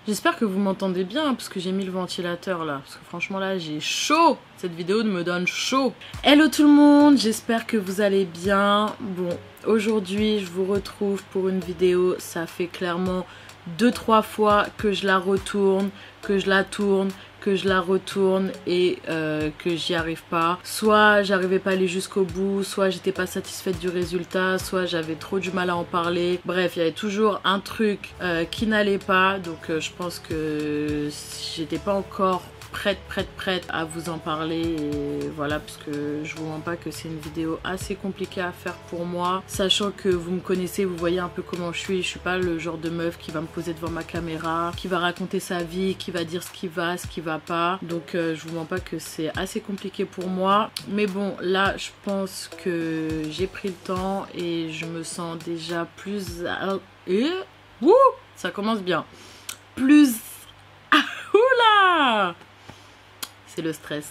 J'espère que vous m'entendez bien parce que j'ai mis le ventilateur là. Parce que franchement là j'ai chaud. Cette vidéo me donne chaud. Hello tout le monde, j'espère que vous allez bien. Bon, aujourd'hui je vous retrouve pour une vidéo. Ça fait clairement 2-3 fois que je la retourne, que je la tourne, que je la retourne et que j'y arrive pas. Soit j'arrivais pas à aller jusqu'au bout, soit j'étais pas satisfaite du résultat, soit j'avais trop du mal à en parler. Bref, il y avait toujours un truc qui n'allait pas, donc je pense que j'étais pas encore prête à vous en parler et voilà, parce que je vous mens pas que c'est une vidéo assez compliquée à faire pour moi, sachant que vous me connaissez, vous voyez un peu comment je suis pas le genre de meuf qui va me poser devant ma caméra, qui va raconter sa vie, qui va dire ce qui va pas, donc je vous mens pas que c'est assez compliqué pour moi, mais bon là je pense que j'ai pris le temps et je me sens déjà plus ça commence bien, plus oula, c'est le stress,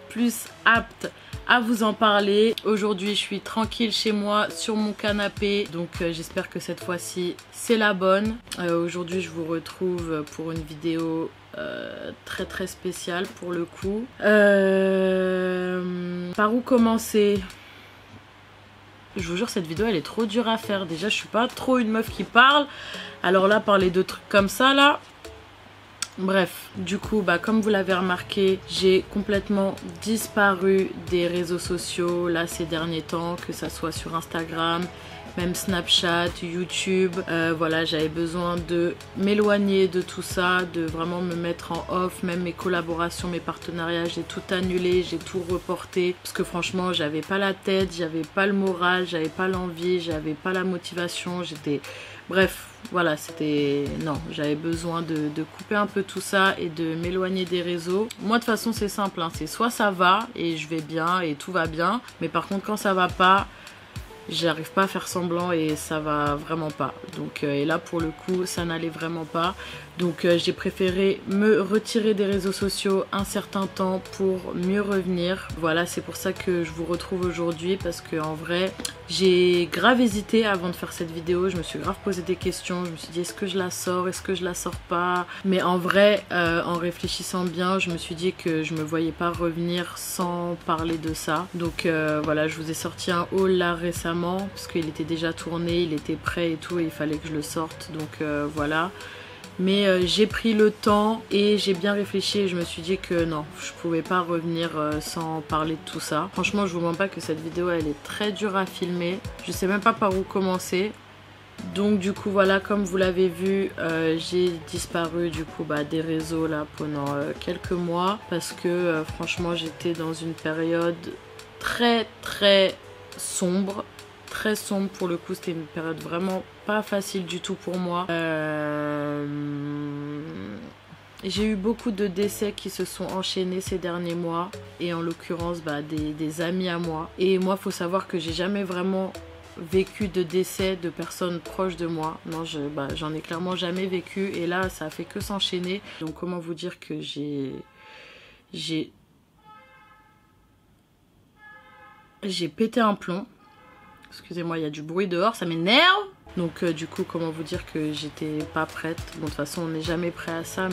plus apte à vous en parler. Aujourd'hui je suis tranquille chez moi sur mon canapé, donc j'espère que cette fois-ci c'est la bonne. Aujourd'hui je vous retrouve pour une vidéo très spéciale pour le coup. Par où commencer? Je vous jure, cette vidéo elle est trop dure à faire. Déjà je suis pas trop une meuf qui parle, alors là parler de trucs comme ça là. Bref, du coup, comme vous l'avez remarqué, j'ai complètement disparu des réseaux sociaux là ces derniers temps, que ça soit sur Instagram, même Snapchat, YouTube. Voilà, j'avais besoin de m'éloigner de tout ça, de vraiment me mettre en off. Même mes collaborations, mes partenariats, j'ai tout annulé, j'ai tout reporté. Parce que franchement, j'avais pas la tête, j'avais pas le moral, j'avais pas l'envie, j'avais pas la motivation, j'étais... Bref, voilà, c'était... Non, j'avais besoin de couper un peu tout ça et de m'éloigner des réseaux. Moi, de toute façon, c'est simple, hein, c'est soit ça va et je vais bien et tout va bien. Mais par contre, quand ça va pas, j'arrive pas à faire semblant et ça va vraiment pas. Donc, et là, pour le coup, ça n'allait vraiment pas. Donc, j'ai préféré me retirer des réseaux sociaux un certain temps pour mieux revenir. Voilà, c'est pour ça que je vous retrouve aujourd'hui parce que en vrai, j'ai grave hésité avant de faire cette vidéo. Je me suis grave posé des questions. Je me suis dit, est-ce que je la sors? Est-ce que je la sors pas? Mais en vrai, en réfléchissant bien, je me suis dit que je me voyais pas revenir sans parler de ça. Donc, voilà, je vous ai sorti un haul là récemment parce qu'il était déjà tourné, il était prêt et tout et il fallait que je le sorte. Donc, voilà. Mais j'ai pris le temps et j'ai bien réfléchi et je me suis dit que non, je pouvais pas revenir sans parler de tout ça. Franchement, je vous mens pas que cette vidéo elle est très dure à filmer. Je sais même pas par où commencer. Donc du coup voilà, comme vous l'avez vu, j'ai disparu du coup des réseaux là pendant quelques mois parce que franchement j'étais dans une période très sombre. Très sombre pour le coup, c'était une période vraiment pas facile du tout pour moi. J'ai eu beaucoup de décès qui se sont enchaînés ces derniers mois et en l'occurrence des amis à moi. Et moi, faut savoir que j'ai jamais vraiment vécu de décès de personnes proches de moi. Non, j'en ai clairement jamais vécu et là, ça a fait que s'enchaîner. Donc comment vous dire que j'ai pété un plomb. Excusez-moi, il y a du bruit dehors, ça m'énerve. Donc du coup, comment vous dire que j'étais pas prête. Bon, de toute façon, on n'est jamais prêt à ça,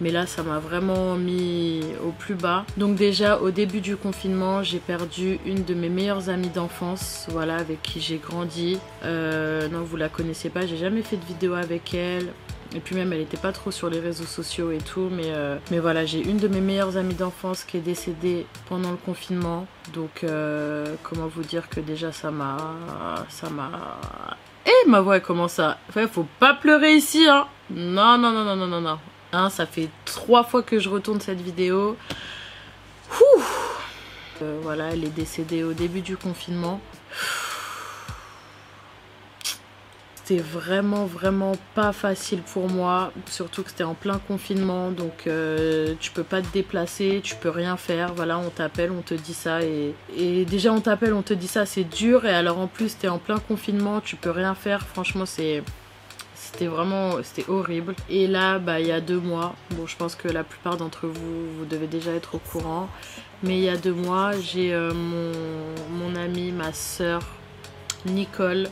mais là, ça m'a vraiment mis au plus bas. Donc déjà, au début du confinement, j'ai perdu une de mes meilleures amies d'enfance, voilà, avec qui j'ai grandi. Non, vous la connaissez pas, j'ai jamais fait de vidéo avec elle. Et puis même, elle n'était pas trop sur les réseaux sociaux et tout. Mais voilà, j'ai une de mes meilleures amies d'enfance qui est décédée pendant le confinement. Donc, comment vous dire que déjà, ça m'a... Et ma voix, elle commence à... Enfin, faut pas pleurer ici, hein. Non. Hein, ça fait 3 fois que je retourne cette vidéo. Voilà, elle est décédée au début du confinement. C'était vraiment pas facile pour moi, surtout que c'était en plein confinement, donc tu peux pas te déplacer, tu peux rien faire, voilà, on t'appelle, on te dit ça et déjà on t'appelle, on te dit ça, c'est dur, et alors en plus t'es en plein confinement, tu peux rien faire, franchement c'était horrible. Et là il y a 2 mois, bon je pense que la plupart d'entre vous devez déjà être au courant, mais il y a 2 mois j'ai mon amie, ma soeur Nicole,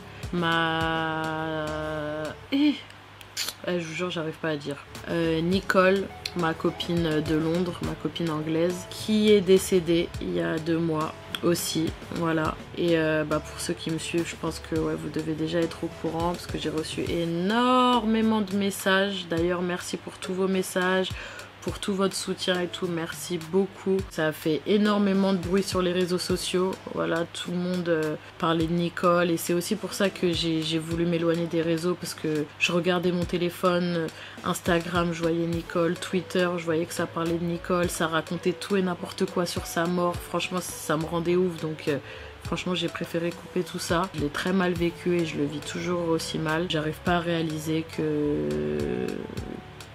je vous jure, j'arrive pas à dire. Nicole, ma copine de Londres, ma copine anglaise, qui est décédée il y a 2 mois aussi, voilà. Et pour ceux qui me suivent, je pense que ouais, vous devez déjà être au courant parce que j'ai reçu énormément de messages. D'ailleurs, merci pour tous vos messages, pour tout votre soutien et tout, merci beaucoup. Ça a fait énormément de bruit sur les réseaux sociaux, voilà, tout le monde parlait de Nicole et c'est aussi pour ça que j'ai voulu m'éloigner des réseaux parce que je regardais mon téléphone, Instagram, je voyais Nicole, Twitter, je voyais que ça parlait de Nicole, ça racontait tout et n'importe quoi sur sa mort, franchement ça me rendait ouf donc... franchement, j'ai préféré couper tout ça. Je l'ai très mal vécu et je le vis toujours aussi mal. J'arrive pas à réaliser que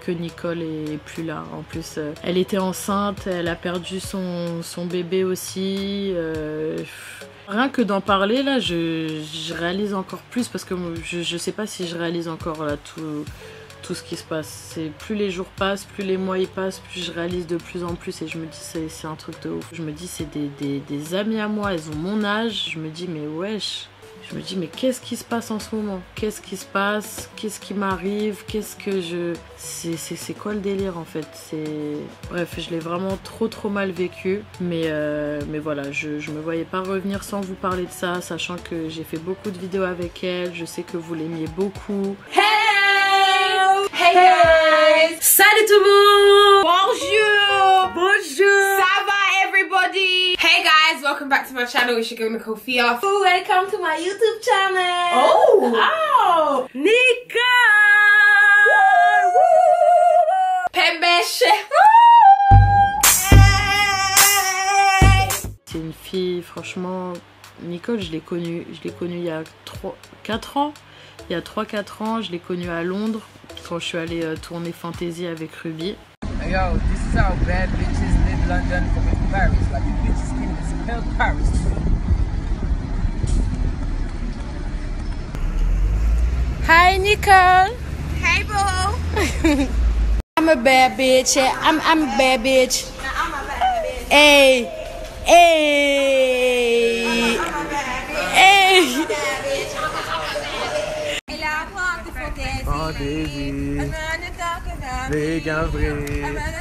Nicole est plus là. En plus, elle était enceinte, elle a perdu son bébé aussi. Rien que d'en parler, là, je réalise encore plus parce que je sais pas si je réalise encore là tout ce qui se passe. C'est plus les jours passent, plus les mois y passent, plus je réalise de plus en plus et je me dis c'est un truc de ouf. Je me dis c'est des amis à moi, elles ont mon âge. Je me dis mais wesh. Je me dis mais qu'est-ce qui se passe en ce moment? Qu'est-ce qui se passe? Qu'est-ce qui m'arrive? Qu'est-ce que je... C'est quoi le délire en fait? Bref, je l'ai vraiment trop mal vécu. Mais voilà, je me voyais pas revenir sans vous parler de ça, sachant que j'ai fait beaucoup de vidéos avec elle. Je sais que vous l'aimiez beaucoup. Hey guys! Salut tout le monde! Bonjour! Bonjour! Ça va everybody? Hey guys, welcome back to my channel. It's your girl Nicole Fia. Welcome to my YouTube channel! Oh! Nicole! Pembeche! C'est une fille, franchement, Nicole, je l'ai connue il y a 4 ans. Il y a 3-4 ans, je l'ai connue à Londres quand je suis allée tourner Fantasy avec Ruby. Yo, this is how bad bitches live London for with Paris. Like you bitches can smell Paris. Hi Nicole! Hey boo! I'm a bad bitch. I'm a bad bitch. I'm a bad bitch. Hey! Hey! Hey! Fantaisie, les gavris,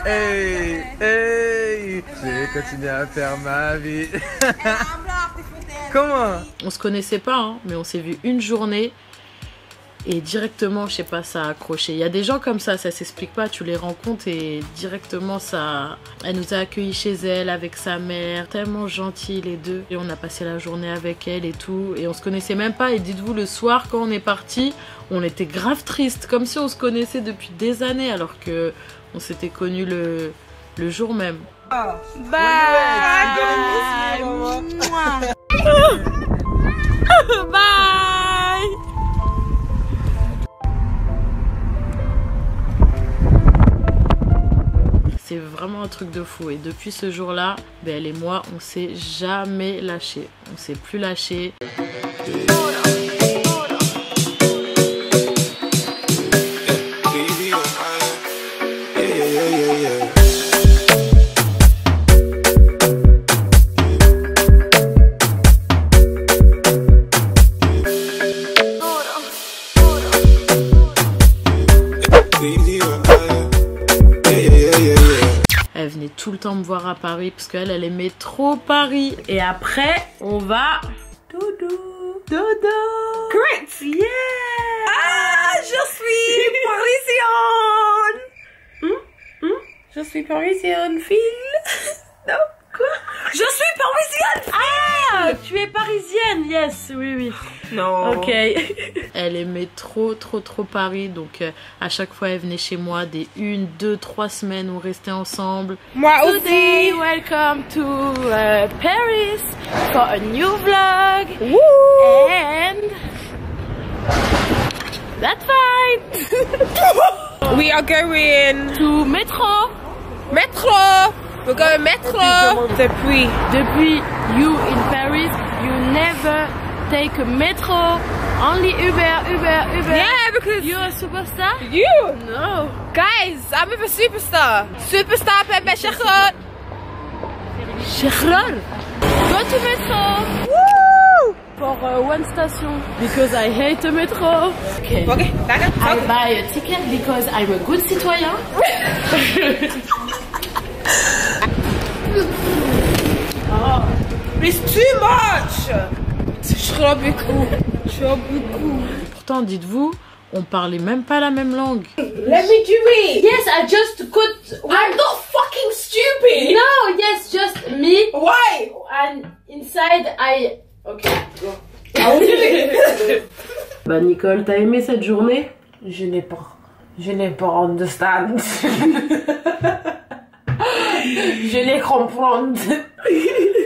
hey, hey, j'ai continué à faire ma vie. Comment? On se connaissait pas, hein, mais on s'est vu une journée et directement, je sais pas, ça a accroché. Il y a des gens comme ça s'explique pas, tu les rencontres et directement ça... Elle nous a accueillis chez elle avec sa mère, tellement gentils les deux. Et on a passé la journée avec elle et tout, et on se connaissait même pas. Et dites-vous, le soir, quand on est parti, on était grave triste, comme si on se connaissait depuis des années, alors que on s'était connus le jour même. Bye! Bye! C'est vraiment un truc de fou et depuis ce jour-là, elle et moi, on s'est jamais lâché. On s'est plus lâché. Elle venait tout le temps me voir à Paris parce qu'elle aimait trop Paris. Et après, on va... Dodo. Correct! Yeah! Ah, je suis parisienne! Je suis parisienne, fille. Non, quoi? Je suis parisienne! Ah, tu es parisienne, yes, oui. Non. Ok. Elle aimait trop Paris, donc à chaque fois elle venait chez moi des 1, 2, 3 semaines, on restait ensemble. Moi Today, aussi! welcome to Paris for a new vlog. Woo! And that's fine. We are going To Metro. Metro! We're going Metro! Depuis. You in Paris, you never take a metro. Only Uber. Yeah, because You're a superstar? you! No. Guys, I'm a superstar! Superstar Pepe Shekhrot! Shekhrol. Go to Metro. Woo! for one station because I hate the metro. Okay. Okay, d'accord. I buy a ticket because I'm a good citoyen. Oh, it's too much. Je suis un beaucoup. Pourtant, dites-vous, on parlait même pas la même langue. Let me do it. Yes, I just could. I'm not fucking stupid. No, yes, just me. Why? And inside I. Okay, go. Bah Nicole, t'as aimé cette journée? Je n'ai pas understand. Je les comprends.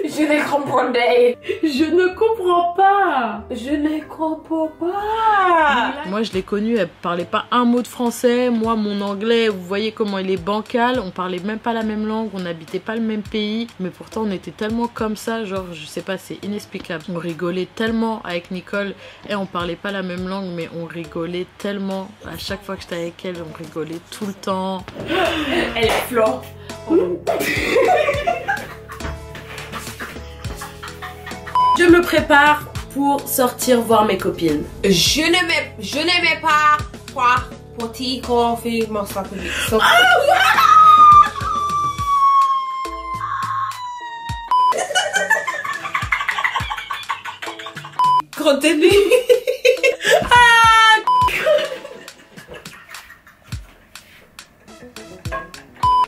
Je les comprendais. Je ne comprends pas. Je ne comprends pas. Moi je l'ai connue, elle parlait pas un mot de français. Moi mon anglais, vous voyez comment il est bancal. On parlait même pas la même langue, on n'habitait pas le même pays. Mais pourtant on était tellement comme ça, genre je sais pas, c'est inexplicable. On rigolait tellement avec Nicole et on parlait pas la même langue, mais on rigolait tellement. À chaque fois que j'étais avec elle, on rigolait tout le temps. Elle est flot. Je me prépare pour sortir voir mes copines. Je n'aimais pas voir petit confinement sans public. Continue.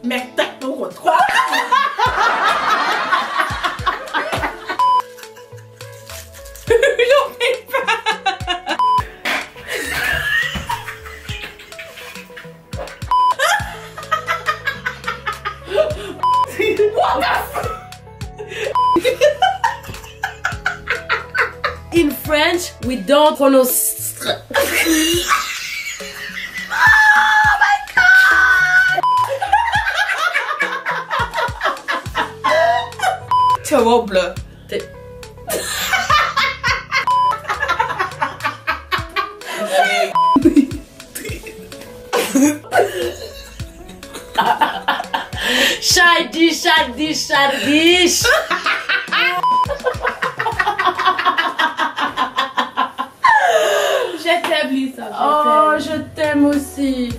Mais t'as pour toi. J'en fais pas. What the fuck? In French, we don't pronounce. Terrible. Chadish. Je t'aime, Lisa. Oh, je t'aime aussi.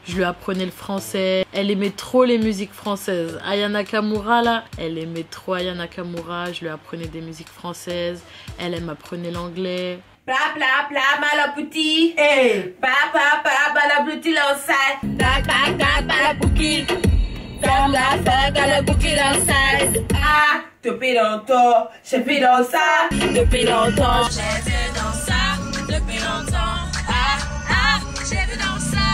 Je lui apprenais le français. Elle aimait trop les musiques françaises. Aya Nakamura là, elle aimait trop Aya Nakamura. Je lui apprenais des musiques françaises. Elle m'apprenait l'anglais. Bla bla bla malaputi. Hey. Bla bla bla malaputi l'outside. Bla bla bla malaputi. Bla bla bla malaputi l'outside. Ah, depuis longtemps, j'ai vu dans ça. Depuis longtemps, j'ai vu dans ça. Depuis longtemps. Ah, ah, j'ai vu dans ça.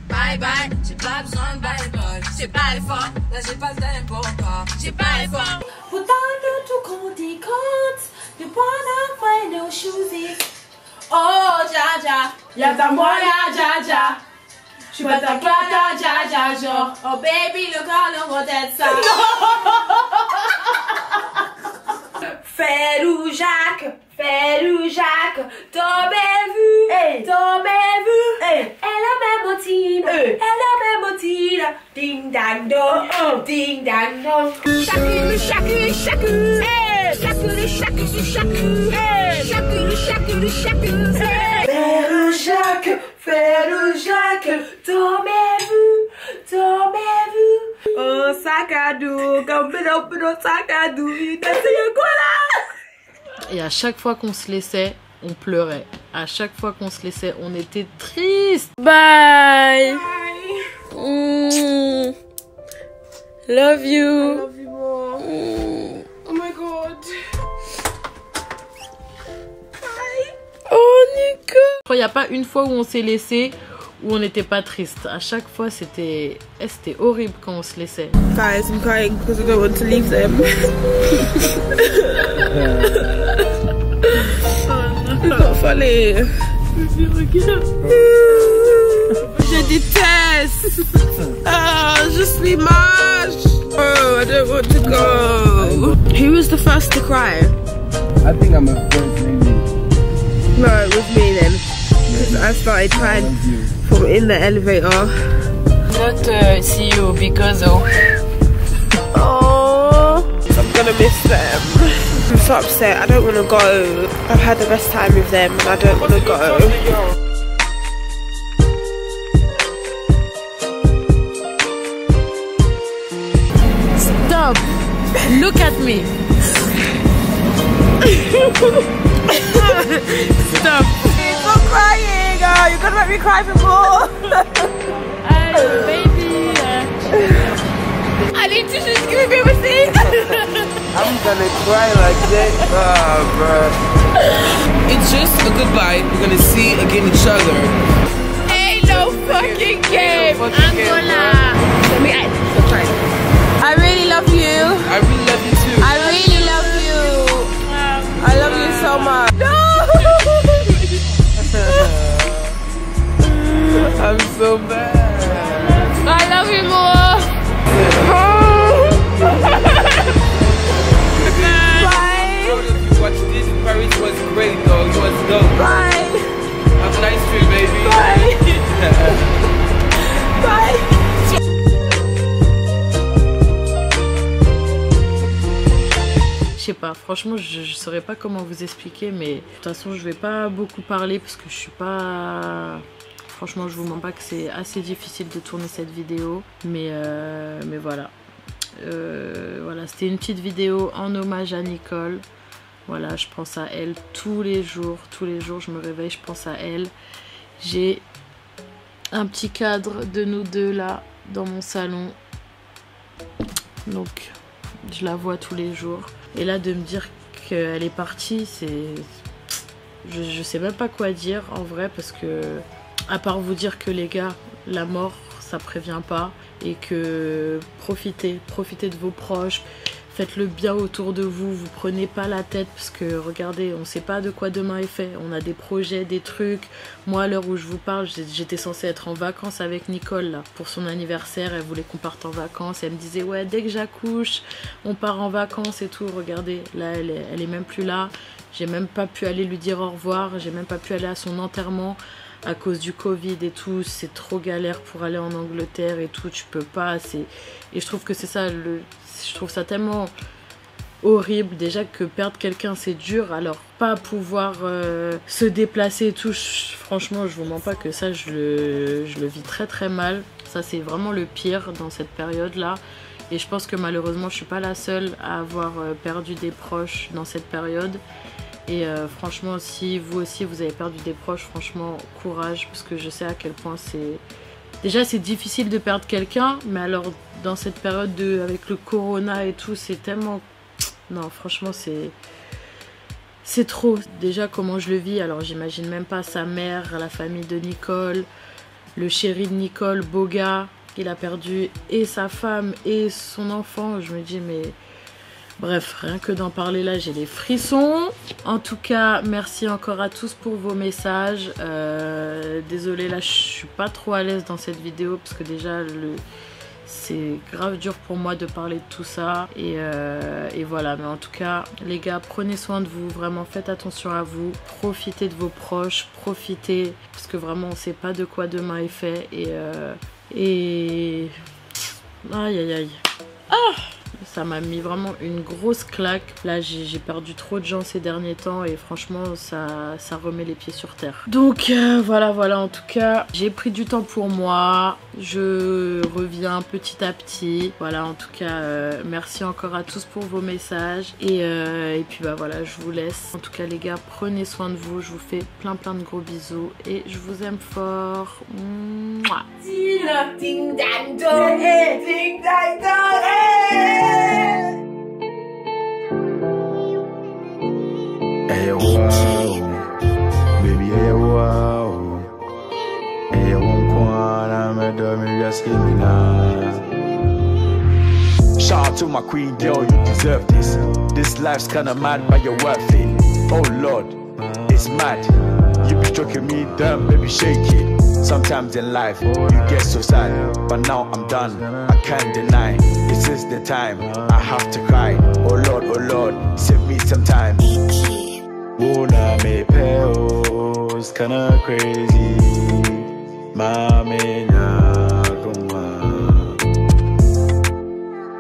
Bye bye, j'ai pas besoin de bye bye. J'ai pas l'effort, là j'ai pas le tempo encore. J'ai pas l'effort. Pourtant de tout compte y compte. Du point à faire nos shoesies. Oh, Jaja, y'a ta moi, y'a Jaja. J'suis pas ta cata, Jaja, genre. Oh baby, le corps, le mot d'être ça. Fais-le Jacques, tombez-vu, hey. Tombez-vu, hey. Elle a même motive, hey. Elle a même motive. Ding dang dong, ding dang dong. Chacune, hey. Chacune, hey. Chacune, hey. Fais-le Jacques, tombez-vu. Oh, sac à dos, comme pédopédo, sac à dos, c'est quoi là? Et à chaque fois qu'on se laissait, on pleurait. À chaque fois qu'on se laissait, on était triste. Bye. Love you. I love you more. Oh my god. Oh Nico. Il n'y a pas une fois où on s'est laissé où on n'était pas triste. À chaque fois, c'était horrible quand on se laissait. Guys, I'm crying because I don't want to leave them. C'est pas funny. Je déteste. Ah, je suis moche. Oh, I don't want to go. Who was the first to cry? I think I'm a first maybe. No, it was me then. Because I started crying from in the elevator. Not see you because of... Oh. gonna miss them. I'm so upset. I don't want to go. I've had the best time with them and I don't want to go. Stop. Look at me. Stop. Stop crying. Oh, you're gonna make me cry for more. Hey, baby. I need to just give me a seat. I'm gonna cry like that. Bro. It's just a goodbye. We're gonna see again each other. Ain't no fucking game. Angola. I really love you. I really love you too. I really love you. I love you so much. No! I'm so bad. I love you more. Bye. What you did in Paris was great, though. It was dope. Bye. Have a nice trip, baby. Bye. Bye. Je sais pas, franchement je saurais pas comment vous expliquer, mais de toute façon je vais pas beaucoup parler parce que je suis pas... Franchement je vous mens pas que c'est assez difficile de tourner cette vidéo, mais voilà. Voilà, c'était une petite vidéo en hommage à Nicole. Voilà, je pense à elle tous les jours je me réveille, je pense à elle. J'ai un petit cadre de nous deux là dans mon salon, donc je la vois tous les jours. Et là de me dire qu'elle est partie, c'est... Je sais même pas quoi dire en vrai, parce que à part vous dire que les gars, la mort ça prévient pas, et que profitez de vos proches, faites le bien autour de vous, vous prenez pas la tête, parce que regardez, on sait pas de quoi demain est fait, on a des projets, des trucs. Moi à l'heure où je vous parle, j'étais censée être en vacances avec Nicole là, pour son anniversaire, elle voulait qu'on parte en vacances, elle me disait ouais dès que j'accouche, on part en vacances et tout. Regardez, là elle est même plus là, j'ai même pas pu aller lui dire au revoir, j'ai même pas pu aller à son enterrement à cause du Covid et tout, c'est trop galère pour aller en Angleterre et tout, tu peux pas, et je trouve que c'est ça, je trouve ça tellement horrible, déjà que perdre quelqu'un c'est dur, alors pas pouvoir se déplacer et tout, franchement je vous mens pas que ça je le vis très très mal, ça c'est vraiment le pire dans cette période là, et je pense que malheureusement je suis pas la seule à avoir perdu des proches dans cette période. Et franchement, si vous aussi vous avez perdu des proches, franchement courage, parce que je sais à quel point c'est... Déjà c'est difficile de perdre quelqu'un, mais alors dans cette période avec le corona et tout, c'est tellement... Non franchement c'est trop. Déjà comment je le vis, alors j'imagine même pas sa mère, la famille de Nicole, le chéri de Nicole, Boga, il a perdu et sa femme et son enfant, je me dis mais... Bref, rien que d'en parler là, j'ai des frissons. En tout cas, merci encore à tous pour vos messages. Désolée, là, je suis pas trop à l'aise dans cette vidéo parce que déjà, c'est grave dur pour moi de parler de tout ça. Et voilà, mais en tout cas, les gars, prenez soin de vous. Vraiment, faites attention à vous. Profitez de vos proches. Profitez, parce que vraiment, on sait pas de quoi demain est fait. Et... Aïe, aïe, aïe. Ah! Ça m'a mis vraiment une grosse claque. Là, j'ai perdu trop de gens ces derniers temps et franchement, ça remet les pieds sur terre. Donc voilà, en tout cas, j'ai pris du temps pour moi. Je reviens petit à petit. Voilà, en tout cas, merci encore à tous pour vos messages. Et puis bah voilà, je vous laisse. En tout cas, les gars, prenez soin de vous. Je vous fais plein de gros bisous et je vous aime fort. Mouah. Ding dang dong, ding dang dong, Hey wow, baby hey wow, hey wonkwana me do me just give me now. Shout out to my queen girl, you deserve this. This life's kinda mad, but you're worth it. Oh Lord, it's mad. You be stroking me down, baby shake it. Sometimes in life, you get so sad, but now I'm done, I can't deny. This is the time, I have to cry. Oh Lord, save me some time. Una me peos, kinda crazy. Mami nyaguma.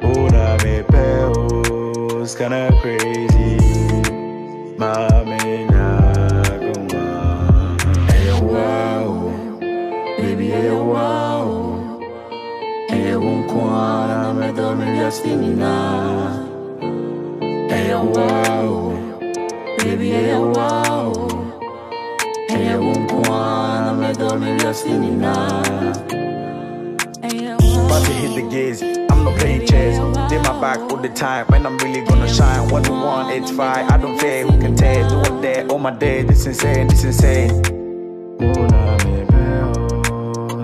Una me peos, kinda crazy. Mami, hey, wow, baby, hey, wow. Hey, unkwana me dormi jastinina. Hey, wow, baby, hey, wow. Hey, unkwana me dormi jastinina. About to hit the gates, I'm not playing chess. They my back all the time, when I'm really gonna shine. 1 to 1, it's 5, I don't care, who can tell? Do what there, all my day, this insane, this insane. Hola, mi veo,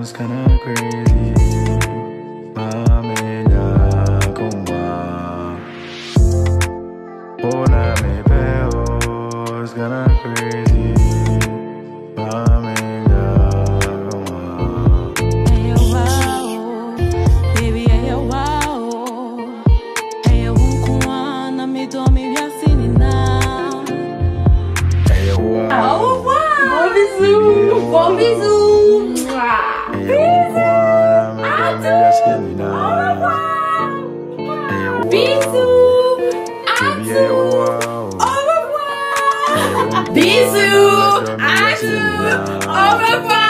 it's kinda crazy. Mami, ya, como. Hola, mi veo, it's kinda crazy. Mami, ya, como. Hey, wow, baby, hey, wow. Hey, unkwana me dormi jastinina. Hey, wow. Au revoir. Bon bisous. Bon bisous. Bisous. Au revoir. Bisous. À tous. Au revoir.